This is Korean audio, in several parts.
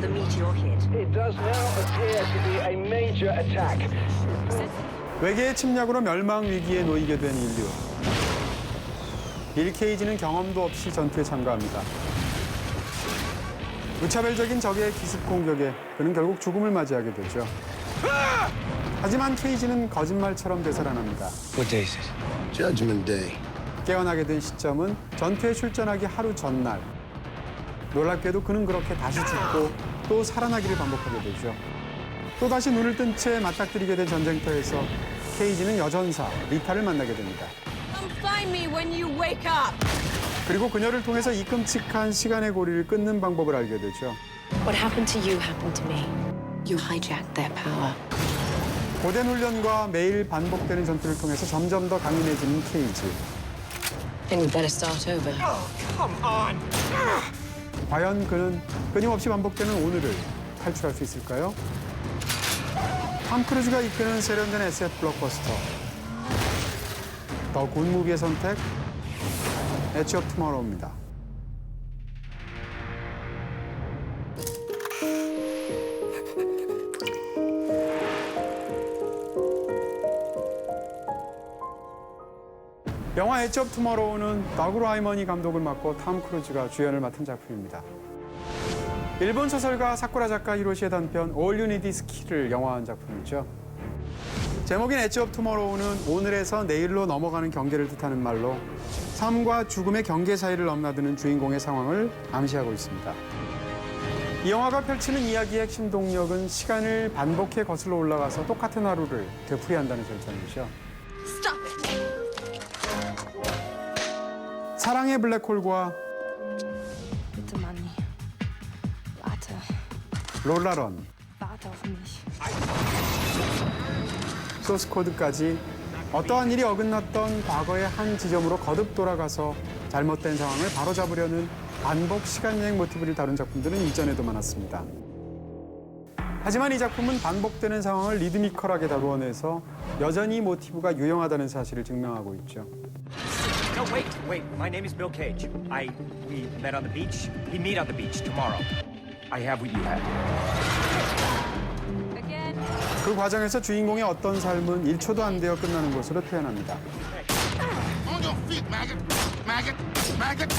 the meteor hit. It does now appear to be a major attack. 외계의 침략으로 멸망 위기에 놓이게 된 인류. 빌 케이지는 경험도 없이 전투에 참가합니다. 무차별적인 적의 기습 공격에 그는 결국 죽음을 맞이하게 되죠. 하지만 케이지는 거짓말처럼 되살아납니다. What day is it? Judgment Day. 깨어나게 된 시점은 전투에 출전하기 하루 전날. 놀랍게도 그는 그렇게 다시 죽고 또 살아나기를 반복하게 되죠. 또다시 눈을 뜬 채 맞닥뜨리게 된 전쟁터에서 케이지는 여전사 리타를 만나게 됩니다. Come find me when you wake up. 그리고 그녀를 통해서 이 끔찍한 시간의 고리를 끊는 방법을 알게 되죠. What happened to you happened to me. You hijacked their power. 고된 훈련과 매일 반복되는 전투를 통해서 점점 더 강인해지는 케이지. Then we better start over. 과연 그는 끊임없이 반복되는 오늘을 탈출할 수 있을까요? 톰 크루즈가 이끄는 세련된 SF 블록버스터. 더 굿 무비의 선택, 엣지 오브 투모로우입니다. 영화 엣지 오브 투모로우는 더그 라이머니 감독을 맡고 톰 크루즈가 주연을 맡은 작품입니다. 일본 소설가 사쿠라 작가 히로시의 단편 All You Need Is Kill을 영화한 작품이죠. 제목인 엣지 오브 투모로우는 오늘에서 내일로 넘어가는 경계를 뜻하는 말로 삶과 죽음의 경계 사이를 넘나드는 주인공의 상황을 암시하고 있습니다. 이 영화가 펼치는 이야기의 핵심 동력은 시간을 반복해 거슬러 올라가서 똑같은 하루를 되풀이한다는 절정이죠. Stop it. 사랑의 블랙홀과 Bitte, Manni. Warte. 롤라런, Warte auf mich. 소스코드까지 어떠한 일이 어긋났던 과거의 한 지점으로 거듭 돌아가서 잘못된 상황을 바로잡으려는 반복 시간여행 모티브를 다룬 작품들은 이전에도 많았습니다. 하지만 이 작품은 반복되는 상황을 리드미컬하게 다루어내서 여전히 모티브가 유용하다는 사실을 증명하고 있죠. No, wait. My name is Bill Cage. We met on the beach. We meet on the beach tomorrow. I have what you have. Again. 그 과정에서 주인공의 어떤 삶은 1초도 안 되어 끝나는 것으로 표현합니다. On your feet, maggot! Maggot! Maggot!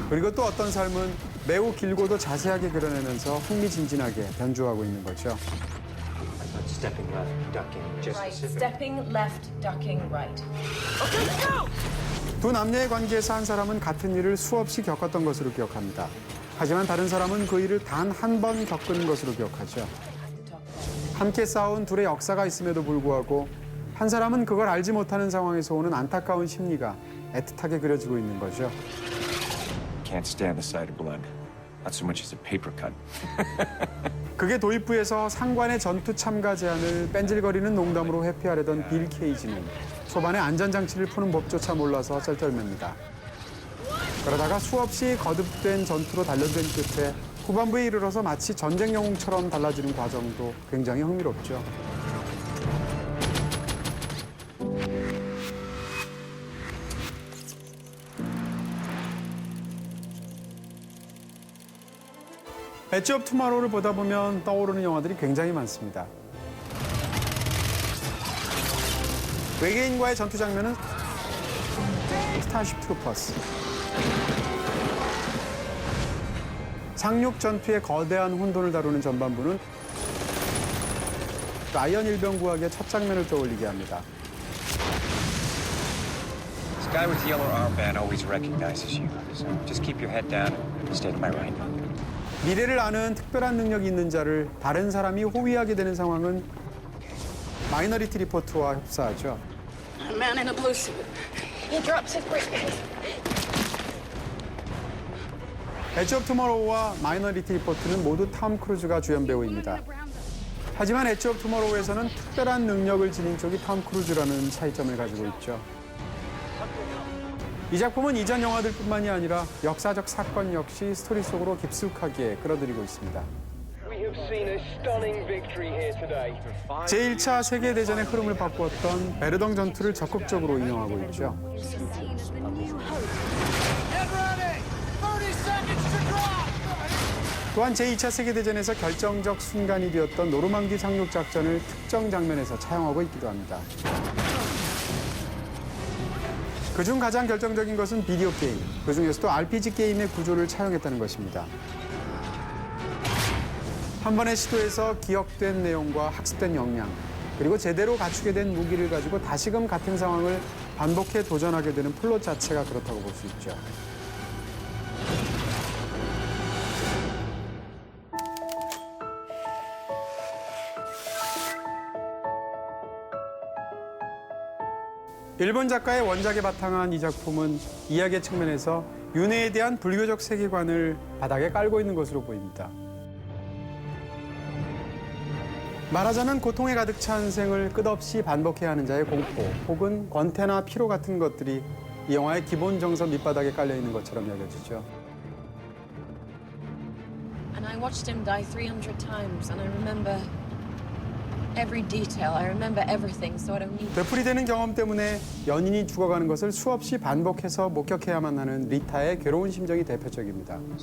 그리고 또 어떤 삶은 매우 길고도 자세하게 그려내면서 흥미진진하게 변주하고 있는 거죠. Stepping left, ducking, just specific. Stepping left, ducking right. 두 남녀의 관계에서 한 사람은 같은 일을 수없이 겪었던 것으로 기억합니다. 하지만 다른 사람은 그 일을 단 한 번 겪은 것으로 기억하죠. 함께 싸운 둘의 역사가 있음에도 불구하고 한 사람은 그걸 알지 못하는 상황에서 오는 안타까운 심리가 애틋하게 그려지고 있는 거죠. Can't stand the sight of blood. Not so much as a paper cut. 그게 도입부에서 상관의 전투 참가 제안을 뺀질거리는 농담으로 회피하려던 빌 케이지는 초반에 안전장치를 푸는 법조차 몰라서 쩔쩔맵니다. 그러다가 수없이 거듭된 전투로 단련된 끝에 후반부에 이르러서 마치 전쟁 영웅처럼 달라지는 과정도 굉장히 흥미롭죠. 엣지 오브 투모로우를 보다 보면 떠오르는 영화들이 굉장히 많습니다. 외계인과의 전투 장면은 스타쉽 트루퍼스. 상륙 전투의 거대한 혼돈을 다루는 전반부는 라이언 일병구학의 첫 장면을 떠올리게 합니다. This guy with the yellow armband always recognizes you. So just keep your head down and stay to my right. 미래를 아는 특별한 능력이 있는 자를 다른 사람이 호위하게 되는 상황은 마이너리티 리포트와 흡사하죠. A man in a blue suit. He drops his briefcase. 엣지 오브 투모로우와 마이너리티 리포트는 모두 톰 크루즈가 주연 배우입니다. 하지만 엣지 오브 투모로우에서는 특별한 능력을 지닌 쪽이 톰 크루즈라는 차이점을 가지고 있죠. 이 작품은 이전 영화들뿐만이 아니라 역사적 사건 역시 스토리 속으로 깊숙하게 끌어들이고 있습니다. We have seen a stunning victory here today. 제1차 세계대전의 흐름을 바꾸었던 베르덩 전투를 적극적으로 인용하고 있죠. 또한 제2차 세계대전에서 결정적 순간이 되었던 노르망디 상륙 작전을 특정 장면에서 차용하고 있기도 합니다. 그중 가장 결정적인 것은 비디오 게임, 그중에서도 RPG 게임의 구조를 차용했다는 것입니다. 한 번의 시도에서 기억된 내용과 학습된 역량, 그리고 제대로 갖추게 된 무기를 가지고 다시금 같은 상황을 반복해 도전하게 되는 플롯 자체가 그렇다고 볼 수 있죠. 일본 작가의 원작에 바탕한 이 작품은 이야기의 측면에서 윤회에 대한 불교적 세계관을 바닥에 깔고 있는 것으로 보입니다. 말하자면 고통에 가득 찬 생을 끝없이 반복해야 하는 자의 공포 혹은 권태나 피로 같은 것들이 이 영화의 기본 정서 밑바닥에 깔려 있는 것처럼 여겨지죠. And I watched him die 300 times, and I remember every detail. I remember everything, so I don't need. 되풀이되는 경험 때문에 연인이 죽어가는 것을 수없이 반복해서 목격해야만 하는 리타의 괴로운 심정이 대표적입니다. You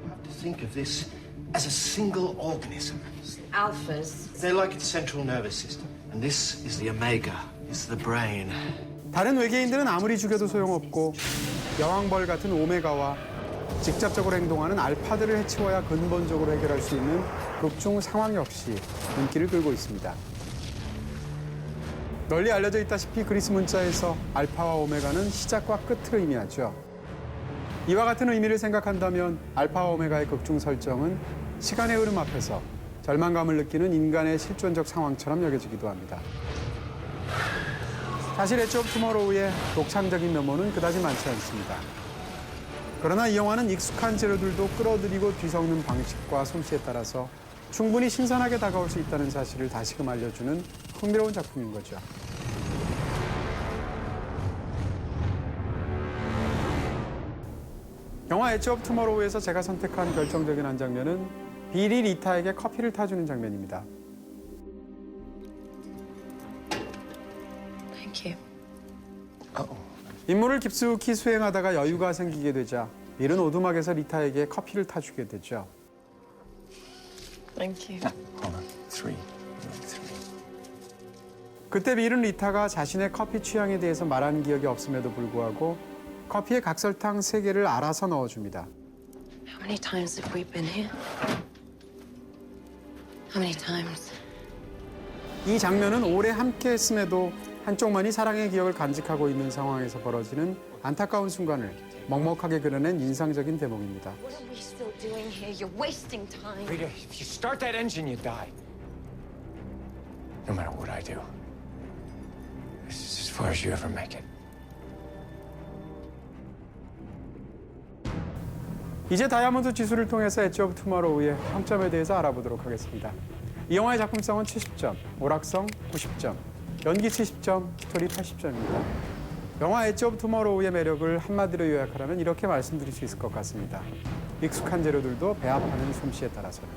have to think of this as a single organism. Alphas. They're like its central nervous system. And this is the omega. It's the brain. 다른 외계인들은 아무리 죽여도 소용없고 여왕벌 같은 오메가와 직접적으로 행동하는 알파들을 해치워야 근본적으로 해결할 수 있는 극중 상황 역시 인기를 끌고 있습니다. 널리 알려져 있다시피 그리스 문자에서 알파와 오메가는 시작과 끝을 의미하죠. 이와 같은 의미를 생각한다면 알파와 오메가의 극중 설정은 시간의 흐름 앞에서 절망감을 느끼는 인간의 실존적 상황처럼 여겨지기도 합니다. 사실 엣지 오브 투모로우의 독창적인 면모는 그다지 많지 않습니다. 그러나 이 영화는 익숙한 재료들도 끌어들이고 뒤섞는 방식과 솜씨에 따라서 충분히 신선하게 다가올 수 있다는 사실을 다시금 알려주는 흥미로운 작품인 거죠. 영화 엣지 오브 투모로우에서 제가 선택한 결정적인 한 장면은 빌이 리타에게 커피를 타주는 장면입니다. Thank you. 임무를 깊숙이 수행하다가 여유가 생기게 되자 빌은 오두막에서 리타에게 커피를 타주게 되죠. Thank you. Hold on. 3. 그때 빌은 리타가 자신의 커피 취향에 대해서 말한 기억이 없음에도 불구하고 커피에 각설탕 3개를 알아서 넣어줍니다. How many times have we been here? How many times? 이 장면은 오래 함께 했음에도 한쪽만이 사랑의 기억을 간직하고 있는 상황에서 벌어지는 안타까운 순간을 먹먹하게 그려낸 인상적인 대목입니다. What are we still doing here? You're wasting time. Rita, if you start that engine, you die. No matter what I do, this is as far as you ever make it. 이제 다이아몬드 지수를 통해서 엣지 오브 투모로우의 평점에 대해서 알아보도록 하겠습니다. 이 영화의 작품성은 70점, 오락성 90점, 연기 70점, 스토리 80점입니다. 영화 엣지 오브 투모로우의 매력을 한마디로 요약하라면 이렇게 말씀드릴 수 있을 것 같습니다. 익숙한 재료들도 배합하는 솜씨에 따라서는.